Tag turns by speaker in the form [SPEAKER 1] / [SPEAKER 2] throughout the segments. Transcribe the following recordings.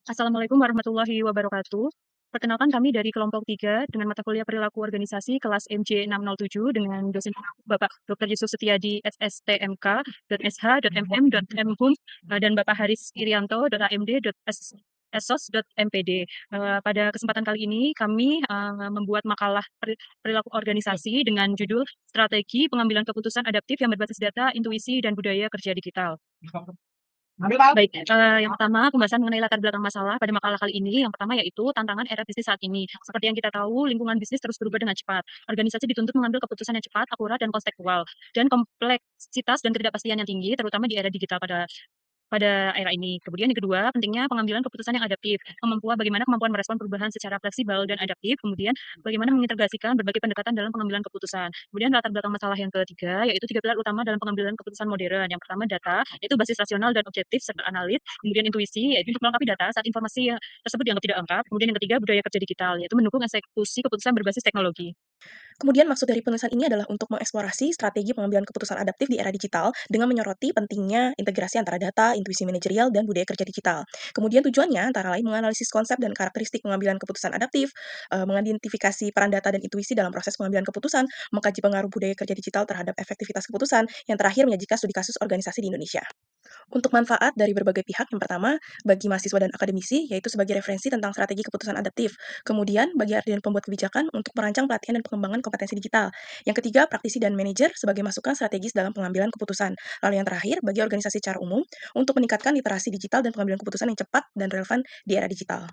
[SPEAKER 1] Assalamualaikum warahmatullahi wabarakatuh. Perkenalkan kami dari kelompok 3 dengan mata kuliah perilaku organisasi kelas MJ607 dengan dosen Bapak Dr. Yusuf Setiadi SSTMK, .SH, .MM, .Mhum, dan Bapak Haris Irianto, .AMD, .Esos, .MPD. Pada kesempatan kali ini kami membuat makalah perilaku organisasi dengan judul Strategi Pengambilan Keputusan Adaptif yang Berbasis Data, Intuisi, dan Budaya Kerja Digital. Baik, yang pertama pembahasan mengenai latar belakang masalah pada makalah kali ini. Yang pertama yaitu tantangan era bisnis saat ini. Seperti yang kita tahu, lingkungan bisnis terus berubah dengan cepat. Organisasi dituntut mengambil keputusan yang cepat, akurat, dan kontekstual. Dan kompleksitas dan ketidakpastian yang tinggi, terutama di era digital pada era ini. Kemudian yang kedua, pentingnya pengambilan keputusan yang adaptif. Bagaimana kemampuan merespon perubahan secara fleksibel dan adaptif. Kemudian bagaimana mengintegrasikan berbagai pendekatan dalam pengambilan keputusan. Kemudian latar belakang masalah yang ketiga, yaitu 3 pilar utama dalam pengambilan keputusan modern. Yang pertama data, yaitu basis rasional dan objektif serta analit. Kemudian intuisi, yaitu untuk melengkapi data saat informasi tersebut dianggap tidak lengkap. Kemudian yang ketiga, budaya kerja digital, yaitu mendukung eksekusi keputusan berbasis teknologi.
[SPEAKER 2] Kemudian maksud dari penulisan ini adalah untuk mengeksplorasi strategi pengambilan keputusan adaptif di era digital dengan menyoroti pentingnya integrasi antara data, intuisi manajerial, dan budaya kerja digital. Kemudian tujuannya antara lain menganalisis konsep dan karakteristik pengambilan keputusan adaptif, mengidentifikasi peran data dan intuisi dalam proses pengambilan keputusan, mengkaji pengaruh budaya kerja digital terhadap efektivitas keputusan, yang terakhir menyajikan studi kasus organisasi di Indonesia. Untuk manfaat dari berbagai pihak, yang pertama, bagi mahasiswa dan akademisi, yaitu sebagai referensi tentang strategi keputusan adaptif. Kemudian, bagi ahli dan pembuat kebijakan untuk merancang pelatihan dan pengembangan kompetensi digital. Yang ketiga, praktisi dan manajer sebagai masukan strategis dalam pengambilan keputusan. Lalu yang terakhir, bagi organisasi secara umum untuk meningkatkan literasi digital dan pengambilan keputusan yang cepat dan relevan di era digital.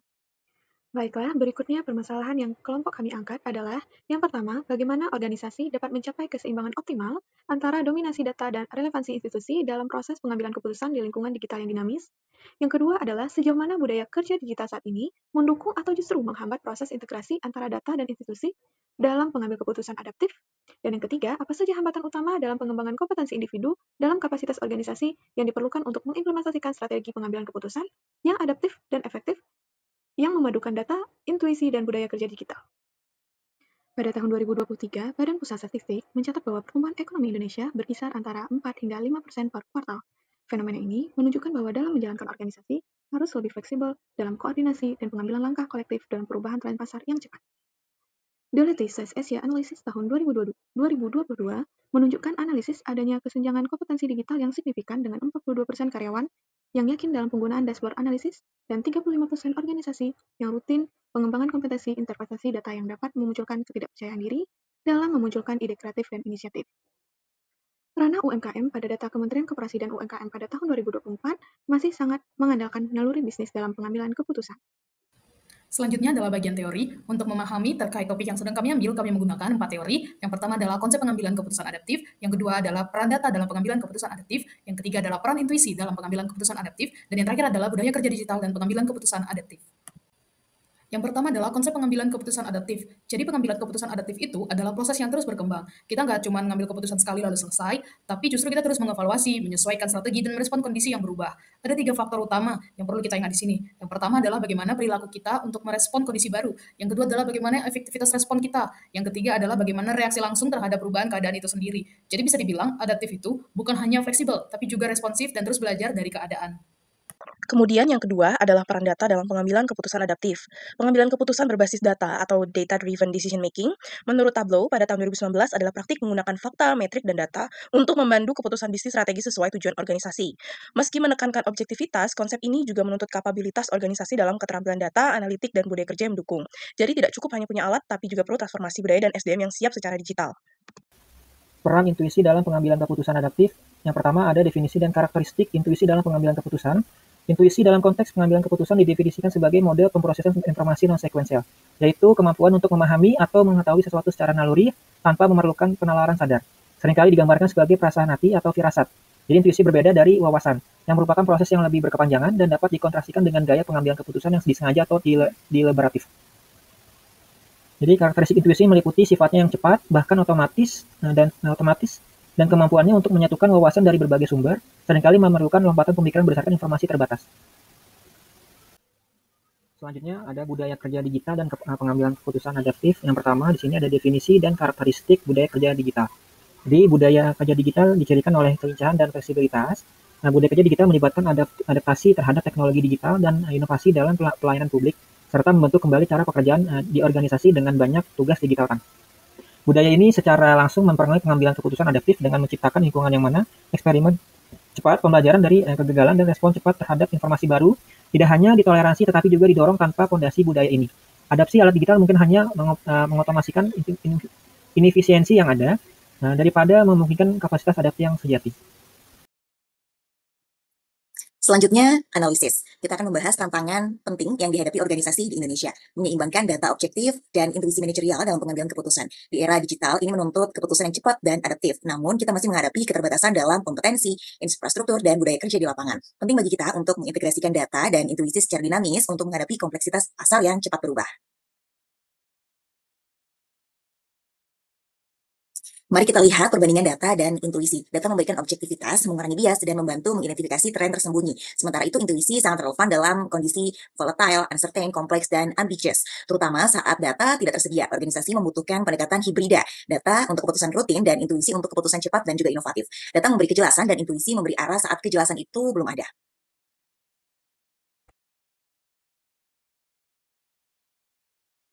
[SPEAKER 3] Baiklah, berikutnya permasalahan yang kelompok kami angkat adalah yang pertama, bagaimana organisasi dapat mencapai keseimbangan optimal antara dominasi data dan relevansi institusi dalam proses pengambilan keputusan di lingkungan digital yang dinamis. Yang kedua adalah sejauh mana budaya kerja digital saat ini mendukung atau justru menghambat proses integrasi antara data dan institusi dalam pengambil keputusan adaptif. Dan yang ketiga, apa saja hambatan utama dalam pengembangan kompetensi individu dalam kapasitas organisasi yang diperlukan untuk mengimplementasikan strategi pengambilan keputusan yang adaptif dan efektif yang memadukan data, intuisi, dan budaya kerja digital. Pada tahun 2023, Badan Pusat Statistik mencatat bahwa pertumbuhan ekonomi Indonesia berkisar antara 4 hingga 5% per kuartal. Fenomena ini menunjukkan bahwa dalam menjalankan organisasi harus lebih fleksibel dalam koordinasi dan pengambilan langkah kolektif dalam perubahan tren pasar yang cepat. Deloitte Size Asia Analysis tahun 2022 menunjukkan analisis adanya kesenjangan kompetensi digital yang signifikan dengan 42% karyawan yang yakin dalam penggunaan dashboard analisis dan 35% organisasi yang rutin pengembangan kompetensi interpretasi data yang dapat memunculkan ketidakpercayaan diri dalam memunculkan ide kreatif dan inisiatif. Ranah UMKM pada data Kementerian Koperasi dan UMKM pada tahun 2024 masih sangat mengandalkan naluri bisnis dalam pengambilan keputusan.
[SPEAKER 4] Selanjutnya adalah bagian teori. Untuk memahami terkait topik yang sedang kami ambil, kami menggunakan 4 teori. Yang pertama adalah konsep pengambilan keputusan adaptif, yang kedua adalah peran data dalam pengambilan keputusan adaptif, yang ketiga adalah peran intuisi dalam pengambilan keputusan adaptif, dan yang terakhir adalah budaya kerja digital dan pengambilan keputusan adaptif. Yang pertama adalah konsep pengambilan keputusan adaptif. Jadi pengambilan keputusan adaptif itu adalah proses yang terus berkembang. Kita nggak cuma ngambil keputusan sekali lalu selesai, tapi justru kita terus mengevaluasi, menyesuaikan strategi, dan merespon kondisi yang berubah. Ada 3 faktor utama yang perlu kita ingat di sini. Yang pertama adalah bagaimana perilaku kita untuk merespon kondisi baru. Yang kedua adalah bagaimana efektivitas respon kita. Yang ketiga adalah bagaimana reaksi langsung terhadap perubahan keadaan itu sendiri. Jadi bisa dibilang adaptif itu bukan hanya fleksibel, tapi juga responsif dan terus belajar dari keadaan.
[SPEAKER 2] Kemudian yang kedua adalah peran data dalam pengambilan keputusan adaptif. Pengambilan keputusan berbasis data atau data-driven decision making, menurut Tableau pada tahun 2019 adalah praktik menggunakan fakta, metrik, dan data untuk memandu keputusan bisnis strategi sesuai tujuan organisasi. Meski menekankan objektivitas, konsep ini juga menuntut kapabilitas organisasi dalam keterampilan data, analitik, dan budaya kerja yang mendukung. Jadi tidak cukup hanya punya alat, tapi juga perlu transformasi budaya dan SDM yang siap secara digital.
[SPEAKER 5] Peran intuisi dalam pengambilan keputusan adaptif. Yang pertama ada definisi dan karakteristik intuisi dalam pengambilan keputusan. Intuisi dalam konteks pengambilan keputusan didefinisikan sebagai mode pemrosesan informasi non-sekuensial, yaitu kemampuan untuk memahami atau mengetahui sesuatu secara naluri tanpa memerlukan penalaran sadar. Seringkali digambarkan sebagai perasaan hati atau firasat. Jadi intuisi berbeda dari wawasan, yang merupakan proses yang lebih berkepanjangan dan dapat dikontrasikan dengan gaya pengambilan keputusan yang disengaja atau deliberatif. Jadi karakteristik intuisi meliputi sifatnya yang cepat, bahkan otomatis, dan kemampuannya untuk menyatukan wawasan dari berbagai sumber, seringkali memerlukan lompatan pemikiran berdasarkan informasi terbatas. Selanjutnya ada budaya kerja digital dan pengambilan keputusan adaptif. Yang pertama di sini ada definisi dan karakteristik budaya kerja digital. Jadi budaya kerja digital dicirikan oleh kelincahan dan fleksibilitas, Nah, budaya kerja digital melibatkan adaptasi terhadap teknologi digital dan inovasi dalam pelayanan publik, serta membentuk kembali cara pekerjaan di organisasi dengan banyak tugas digital kan. Budaya ini secara langsung mempengaruhi pengambilan keputusan adaptif dengan menciptakan lingkungan yang mana eksperimen cepat, pembelajaran dari kegagalan, dan respon cepat terhadap informasi baru tidak hanya ditoleransi tetapi juga didorong tanpa fondasi budaya ini. Adaptasi alat digital mungkin hanya mengotomasikan inefisiensi yang ada daripada memungkinkan kapasitas adaptif yang sejati.
[SPEAKER 6] Selanjutnya, analisis. Kita akan membahas tantangan penting yang dihadapi organisasi di Indonesia, menyeimbangkan data objektif dan intuisi manajerial dalam pengambilan keputusan. Di era digital, ini menuntut keputusan yang cepat dan adaptif, namun kita masih menghadapi keterbatasan dalam kompetensi, infrastruktur, dan budaya kerja di lapangan. Penting bagi kita untuk mengintegrasikan data dan intuisi secara dinamis untuk menghadapi kompleksitas pasar yang cepat berubah. Mari kita lihat perbandingan data dan intuisi. Data memberikan objektivitas, mengurangi bias, dan membantu mengidentifikasi tren tersembunyi. Sementara itu, intuisi sangat relevan dalam kondisi volatile, uncertain, kompleks, dan ambiguous. Terutama saat data tidak tersedia, organisasi membutuhkan pendekatan hibrida. Data untuk keputusan rutin dan intuisi untuk keputusan cepat dan juga inovatif. Data memberi kejelasan dan intuisi memberi arah saat kejelasan itu belum ada.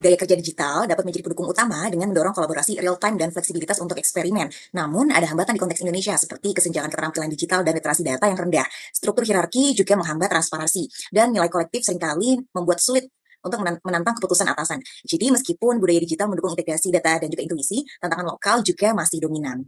[SPEAKER 6] Gaya kerja digital dapat menjadi pendukung utama dengan mendorong kolaborasi real-time dan fleksibilitas untuk eksperimen. Namun, ada hambatan di konteks Indonesia seperti kesenjangan keterampilan digital dan literasi data yang rendah. Struktur hierarki juga menghambat transparansi, dan nilai kolektif seringkali membuat sulit untuk menantang keputusan atasan. Jadi, meskipun budaya digital mendukung integrasi data dan juga intuisi, tantangan lokal juga masih dominan.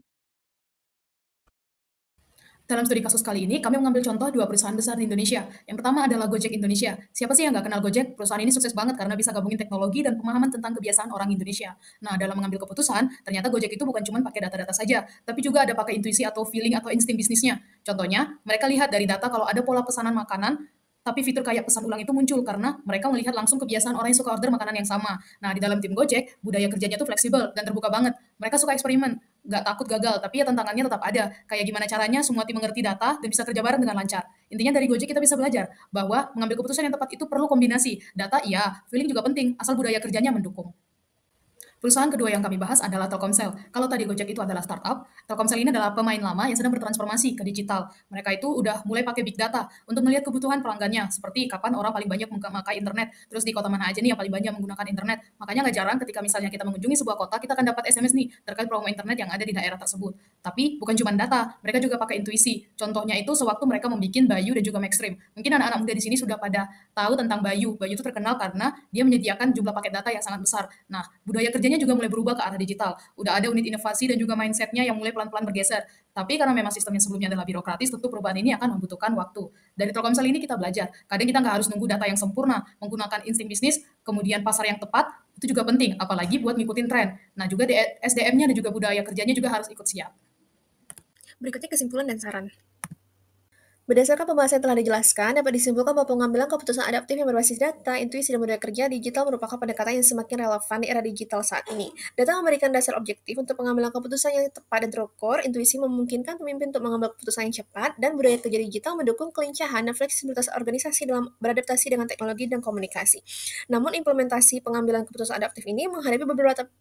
[SPEAKER 4] Dalam studi kasus kali ini, kami mengambil contoh 2 perusahaan besar di Indonesia. Yang pertama adalah Gojek Indonesia. Siapa sih yang nggak kenal Gojek? Perusahaan ini sukses banget karena bisa gabungin teknologi dan pemahaman tentang kebiasaan orang Indonesia. Nah, dalam mengambil keputusan, ternyata Gojek itu bukan cuma pakai data-data saja, tapi juga ada pakai intuisi atau feeling atau insting bisnisnya. Contohnya, mereka lihat dari data kalau ada pola pesanan makanan, tapi fitur kayak pesan ulang itu muncul karena mereka melihat langsung kebiasaan orang yang suka order makanan yang sama. Nah, di dalam tim Gojek, budaya kerjanya tuh fleksibel dan terbuka banget. Mereka suka eksperimen, nggak takut gagal, tapi ya tantangannya tetap ada. Kayak gimana caranya semua tim mengerti data dan bisa kerja bareng dengan lancar. Intinya dari Gojek kita bisa belajar bahwa mengambil keputusan yang tepat itu perlu kombinasi. Data iya, feeling juga penting, asal budaya kerjanya mendukung. Perusahaan kedua yang kami bahas adalah Telkomsel. Kalau tadi Gojek itu adalah startup, Telkomsel ini adalah pemain lama yang sedang bertransformasi ke digital. Mereka itu udah mulai pakai big data untuk melihat kebutuhan pelanggannya, seperti kapan orang paling banyak memakai internet, terus di kota mana aja nih yang paling banyak menggunakan internet. Makanya nggak jarang ketika misalnya kita mengunjungi sebuah kota, kita akan dapat SMS nih terkait promo internet yang ada di daerah tersebut. Tapi bukan cuma data, mereka juga pakai intuisi. Contohnya itu sewaktu mereka membuat Bayu dan juga Maxstream. Mungkin anak-anak muda di sini sudah pada tahu tentang Bayu. Bayu itu terkenal karena dia menyediakan jumlah paket data yang sangat besar. Nah, budaya kerjanya juga mulai berubah ke arah digital. Udah ada unit inovasi dan juga mindset-nya yang mulai pelan-pelan bergeser. Tapi karena memang sistemnya sebelumnya adalah birokratis, tentu perubahan ini akan membutuhkan waktu. Dari Telkomsel ini kita belajar. Kadang kita nggak harus nunggu data yang sempurna, menggunakan insting bisnis, kemudian pasar yang tepat, itu juga penting, apalagi buat ngikutin tren. Nah, juga SDM-nya dan juga budaya kerjanya juga harus ikut siap.
[SPEAKER 2] Berikutnya kesimpulan dan saran. Berdasarkan pembahasan yang telah dijelaskan, dapat disimpulkan bahwa pengambilan keputusan adaptif yang berbasis data, intuisi, dan budaya kerja digital merupakan pendekatan yang semakin relevan di era digital saat ini. Data memberikan dasar objektif untuk pengambilan keputusan yang tepat dan terukur, intuisi memungkinkan pemimpin untuk mengambil keputusan yang cepat, dan budaya kerja digital mendukung kelincahan dan fleksibilitas organisasi dalam beradaptasi dengan teknologi dan komunikasi. Namun, implementasi pengambilan keputusan adaptif ini menghadapi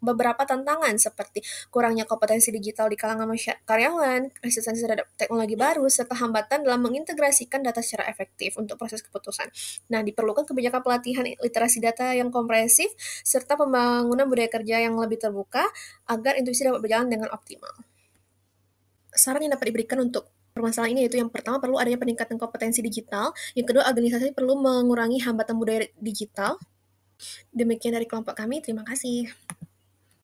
[SPEAKER 2] beberapa tantangan seperti kurangnya kompetensi digital di kalangan karyawan, resistensi terhadap teknologi baru, serta hambatan dalam mengintegrasikan data secara efektif untuk proses keputusan. Nah, diperlukan kebijakan pelatihan literasi data yang komprehensif, serta pembangunan budaya kerja yang lebih terbuka agar intuisi dapat berjalan dengan optimal. Saran yang dapat diberikan untuk permasalahan ini yaitu yang pertama perlu adanya peningkatan kompetensi digital, yang kedua organisasi perlu mengurangi hambatan budaya digital. Demikian dari kelompok kami, terima kasih.